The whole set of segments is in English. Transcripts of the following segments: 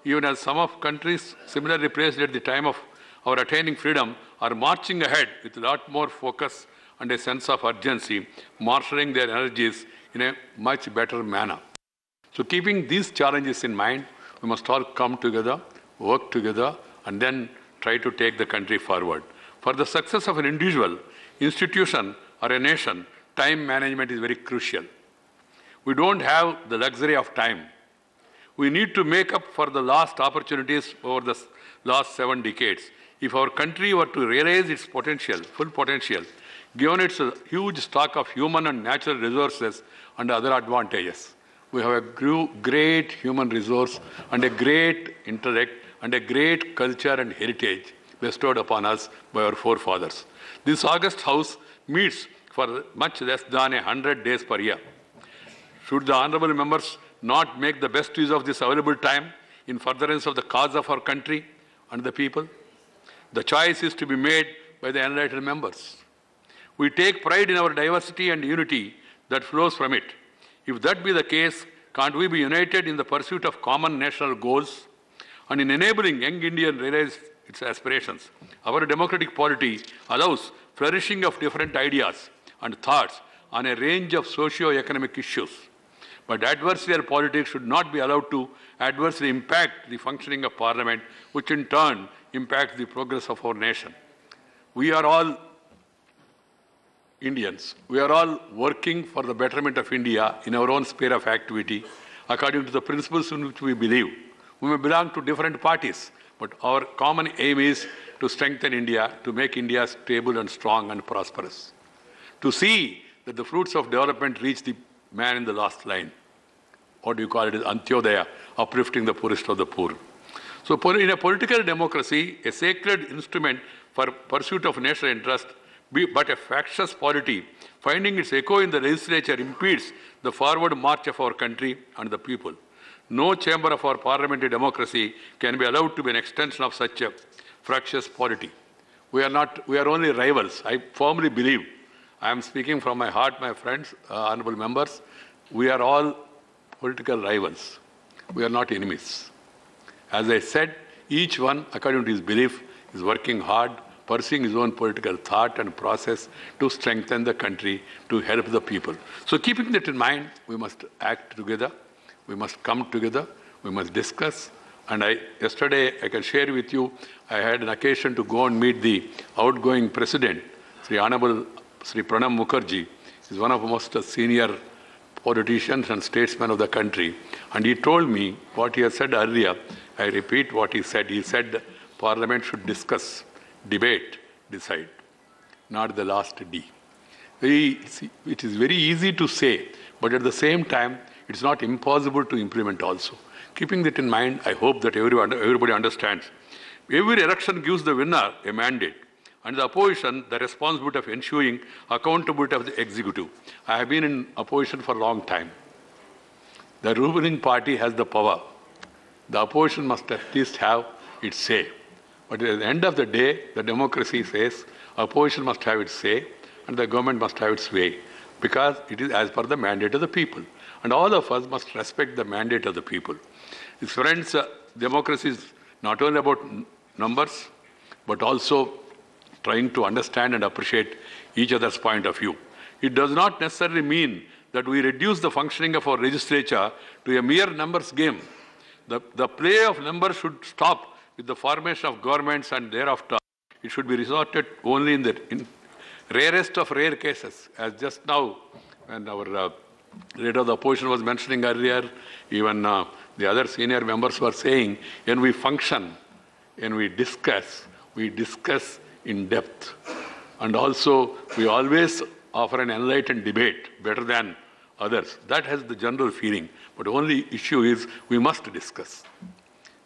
even as some of countries similarly placed at the time of our attaining freedom are marching ahead with a lot more focus and a sense of urgency, marshalling their energies in a much better manner. So keeping these challenges in mind, we must all come together, work together, and then try to take the country forward. For the success of an individual, institution, or a nation, time management is very crucial. We don't have the luxury of time. We need to make up for the lost opportunities over the last 7 decades. If our country were to realize its potential, full potential, given its huge stock of human and natural resources and other advantages, we have a great human resource and a great intellect and a great culture and heritage bestowed upon us by our forefathers. This August House meets for much less than 100 days per year. Should the honourable members not make the best use of this available time in furtherance of the cause of our country and the people? The choice is to be made by the enlightened members. We take pride in our diversity and unity that flows from it. If that be the case, can't we be united in the pursuit of common national goals and in enabling young India to realize its aspirations? Our democratic polity allows flourishing of different ideas and thoughts on a range of socio-economic issues. But adversarial politics should not be allowed to adversely impact the functioning of Parliament, which in turn impacts the progress of our nation. We are all Indians. We are all working for the betterment of India in our own sphere of activity, according to the principles in which we believe. We may belong to different parties, but our common aim is to strengthen India, to make India stable and strong and prosperous, to see that the fruits of development reach the man in the last line. What do you call it? Antyodaya, uplifting the poorest of the poor. So in a political democracy, a sacred instrument for pursuit of national interest, but a factious polity, finding its echo in the legislature, impedes the forward march of our country and the people. No chamber of our parliamentary democracy can be allowed to be an extension of such a fractious polity. We are only rivals. I firmly believe, I am speaking from my heart, my friends, honorable members, we are all political rivals. We are not enemies. As I said, each one, according to his belief, is working hard, pursuing his own political thought and process to strengthen the country, to help the people. So keeping that in mind, we must act together, we must come together, we must discuss. And yesterday, I can share with you, I had an occasion to go and meet the outgoing president, Sri Honorable Sri Pranab Mukherjee. He's one of the most senior politicians and statesmen of the country. And he told me what he has said earlier. I repeat what he said. He said, Parliament should discuss, debate, decide, not the last D. It is very easy to say, but at the same time, it's not impossible to implement also. Keeping that in mind, I hope that everybody understands. Every election gives the winner a mandate, and the opposition the responsibility of ensuring accountability of the executive. I have been in opposition for a long time. The ruling party has the power. The opposition must at least have its say. But at the end of the day, the democracy says opposition must have its say and the government must have its way, because it is as per the mandate of the people. And all of us must respect the mandate of the people. Friends, democracy is not only about numbers, but also trying to understand and appreciate each other's point of view. It does not necessarily mean that we reduce the functioning of our legislature to a mere numbers game. The play of numbers should stop with the formation of governments, and thereafter it should be resorted only in rarest of rare cases. As just now, when our leader of the opposition was mentioning earlier, even the other senior members were saying, when we function, when we discuss in depth. And also, we always offer an enlightened debate, better than others. That has the general feeling. But the only issue is we must discuss.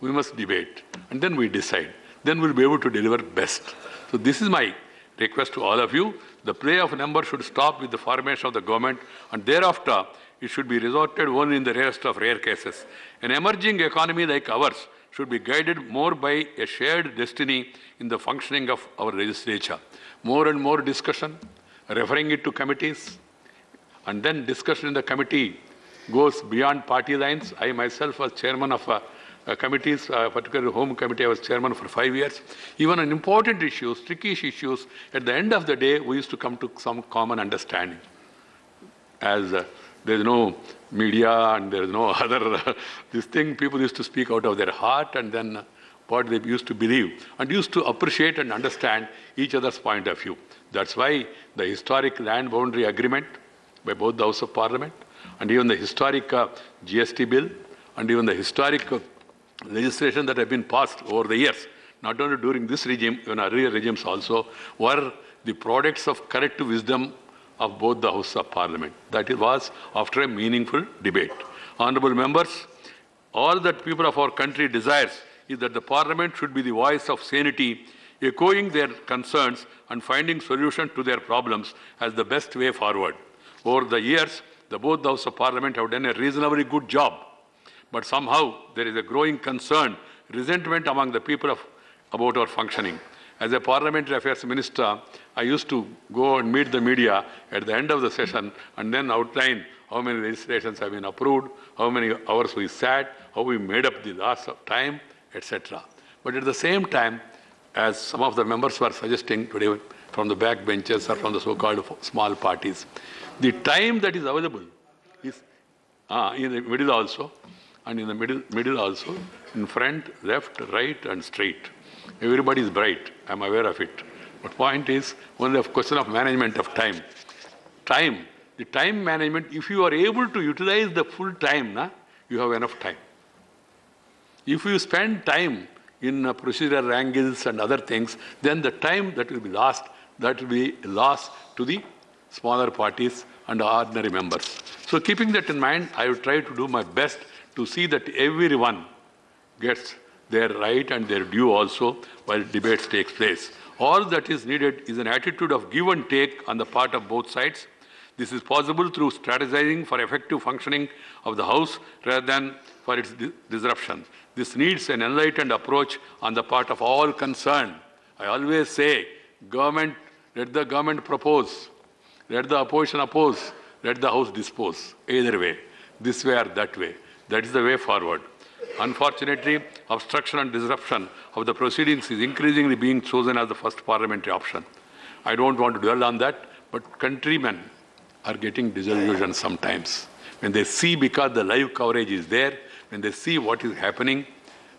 We must debate. And then we decide. Then we'll be able to deliver best. So this is my request to all of you. The play of numbers should stop with the formation of the government, and thereafter it should be resorted only in the rarest of rare cases. An emerging economy like ours should be guided more by a shared destiny in the functioning of our legislature. More and more discussion, referring it to committees, and then discussion in the committee goes beyond party lines. I myself was chairman of committees, particularly Home Committee. I was chairman for 5 years. Even on important issues, tricky issues, at the end of the day, we used to come to some common understanding. As there is no media and there is no other this thing, people used to speak out of their heart and then what they used to believe and used to appreciate and understand each other's point of view. That's why the historic land boundary agreement by both the House of Parliament and even the historic GST bill and even the historic legislation that have been passed over the years, not only during this regime, even earlier regimes also, were the products of collective wisdom of both the House of Parliament. That was after a meaningful debate. Honourable members, all that people of our country desires is that the Parliament should be the voice of sanity, echoing their concerns and finding solutions to their problems as the best way forward. Over the years, both the House of Parliament have done a reasonably good job, but somehow there is a growing concern, resentment among the people about our functioning. As a Parliamentary Affairs Minister, I used to go and meet the media at the end of the session and then outline how many legislations have been approved, how many hours we sat, how we made up the loss of time, etc. But at the same time, as some of the members were suggesting today from the back benches or from the so-called small parties, the time that is available is in the middle also, and in the middle also, in front, left, right, and straight. Everybody is bright. I am aware of it. But point is only a question of management of time. The time management, if you are able to utilize the full time, you have enough time. If you spend time in procedural angles and other things, then the time that will be lost to the smaller parties and ordinary members. So keeping that in mind, I will try to do my best to see that everyone gets their right and their due also while debates takes place. All that is needed is an attitude of give and take on the part of both sides. This is possible through strategizing for effective functioning of the House rather than for its disruption. This needs an enlightened approach on the part of all concerned. I always say, let the government propose, let the opposition oppose, let the House dispose. Either way, this way or that way. That is the way forward. Unfortunately, obstruction and disruption of the proceedings is increasingly being chosen as the first parliamentary option. I don't want to dwell on that, but countrymen are getting disillusioned sometimes. When they see, because the live coverage is there, when they see what is happening,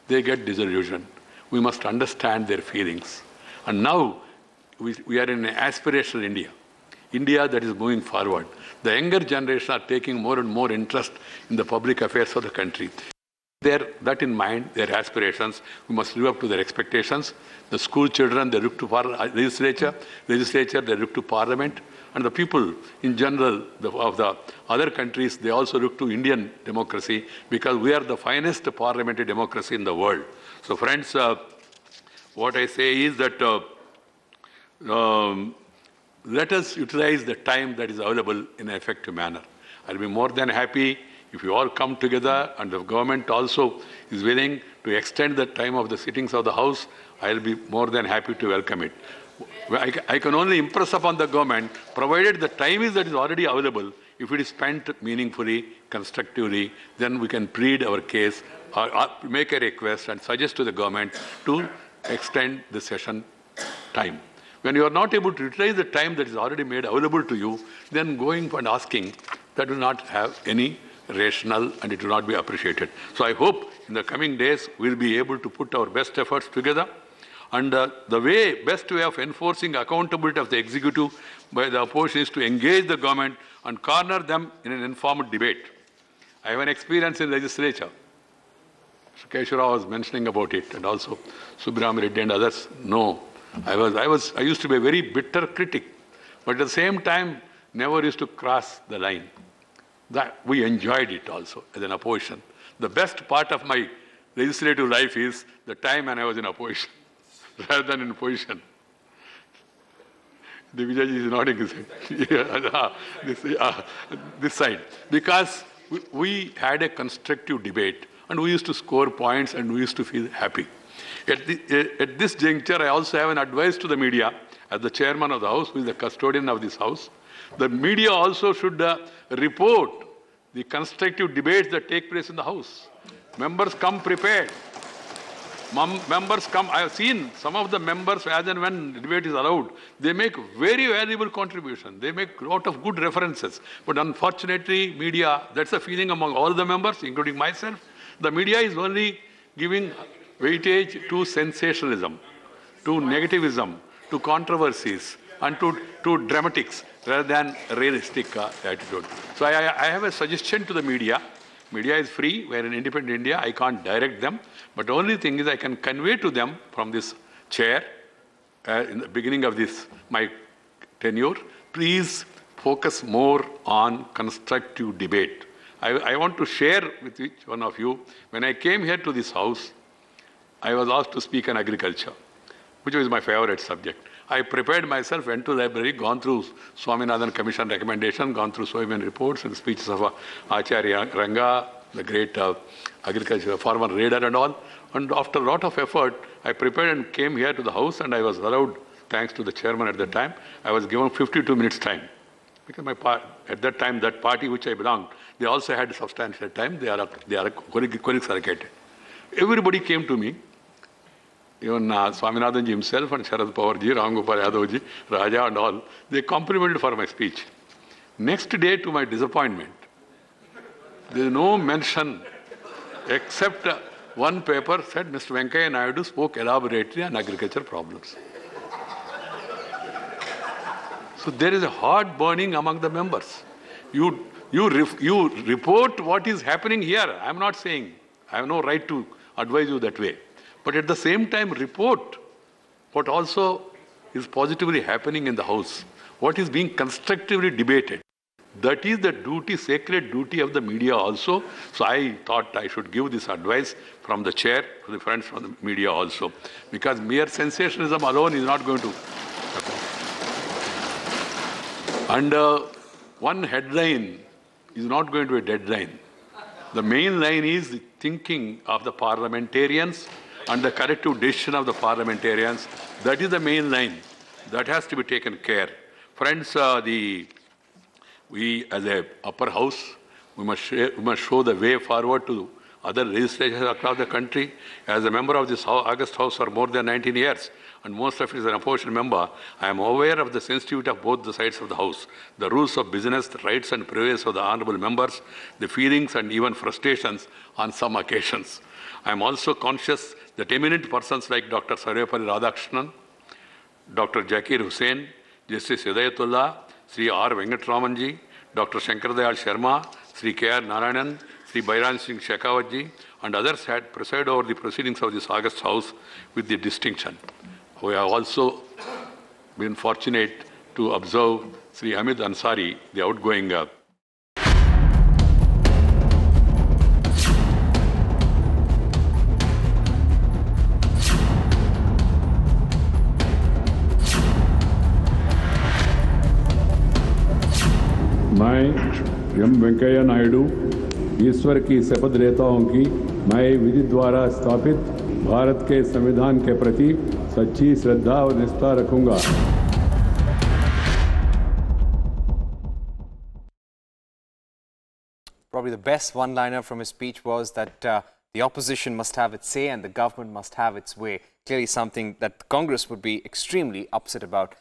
they get disillusioned. We must understand their feelings. And now, we are in an aspirational India that is moving forward. The younger generation are taking more and more interest in the public affairs of the country. That in mind, their aspirations, we must live up to their expectations. The school children, they look to legislature, they look to parliament, and the people in general of the other countries, they also look to Indian democracy because we are the finest parliamentary democracy in the world. So friends, what I say is that let us utilize the time that is available in an effective manner. I'll be more than happy if you all come together and the government also is willing to extend the time of the sittings of the House. I'll be more than happy to welcome it. I can only impress upon the government, provided the time that is already available, if it is spent meaningfully, constructively, then we can plead our case, or make a request and suggest to the government to extend the session time. When you are not able to utilize the time that is already made available to you, then going and asking, that will not have any rational and it will not be appreciated. So I hope in the coming days we'll be able to put our best efforts together. And the best way of enforcing accountability of the executive by the opposition is to engage the government and corner them in an informed debate. I have an experience in legislature. Keshwara was mentioning about it, and also Subramanian Reddy and others know. I used to be a very bitter critic, but at the same time, never used to cross the line. That we enjoyed it also as an opposition. The best part of my legislative life is the time when I was in opposition rather than in position. The Vijay is nodding his head. This side. Because we had a constructive debate and we used to score points and we used to feel happy. At this juncture, I also have an advice to the media as the chairman of the House, who is the custodian of this House. The media also should report the constructive debates that take place in the House. Members come prepared. Members come, I have seen some of the members, as and when debate is allowed, they make very valuable contribution. They make a lot of good references. But unfortunately, media, that's a feeling among all the members, including myself. The media is only giving weightage to sensationalism, to negativism, to controversies, and to dramatics, rather than realistic attitude. So I have a suggestion to the media. Media is free. We're in independent India. I can't direct them. But the only thing is I can convey to them from this chair, in the beginning of this, my tenure, please focus more on constructive debate. I want to share with each one of you, when I came here to this house, I was asked to speak on agriculture, which was my favorite subject. I prepared myself, went to the library, gone through Swaminathan Commission recommendation, gone through so many reports and speeches of Acharya Ranga, the great agriculture farmer raider and all. And after a lot of effort, I prepared and came here to the house, and I was allowed, thanks to the chairman at the time, I was given 52 minutes time. Because at that time, that party which I belonged, they also had substantial time. They are colleagues allocated. Everybody came to me. Even Swaminathan ji himself and Sharad Pawar ji, Ram Gopal Yadav ji, Raja and all, they complimented for my speech. Next day, to my disappointment, there is no mention except one paper said Mr. Venkaiah Naidu spoke elaborately on agriculture problems. So there is a heart burning among the members. You report what is happening here. I am not saying, I have no right to advise you that way. But at the same time, report what also is positively happening in the House, what is being constructively debated. That is the duty, sacred duty of the media also. So I thought I should give this advice from the chair to the friends from the media also. Because mere sensationalism alone is not going to happen. And one headline is not going to be a deadline. The main line is the thinking of the parliamentarians and the corrective decision of the parliamentarians. That is the main line. That has to be taken care. Friends, we as a upper house, we must show the way forward to other legislatures across the country. As a member of this August House for more than 19 years, and most of it as an opposition member, I am aware of the sensitivity of both the sides of the House, the rules of business, the rights and privileges of the honourable members, the feelings and even frustrations on some occasions. I am also conscious that eminent persons like Dr. Sarvepalli Radhakrishnan, Dr. Zakir Hussain, Justice Hidayatullah, Sri R. Venkatramanji, Dr. Shankardayal Sharma, Sri K.R. Narayanan, Sri Bairan Singh Shekhawatji, and others had presided over the proceedings of this August House with the distinction. We have also been fortunate to observe Sri Hamid Ansari, the outgoing मैं M Venkaiah Naidu ईश्वर की शपथ लेता हूं कि मैं विधि द्वारा स्थापित भारत के संविधान के प्रति सच्ची श्रद्धा और निष्ठा रखूंगा। Probably the best one-liner from his speech was that the opposition must have its say and the government must have its way. Clearly something that Congress would be extremely upset about.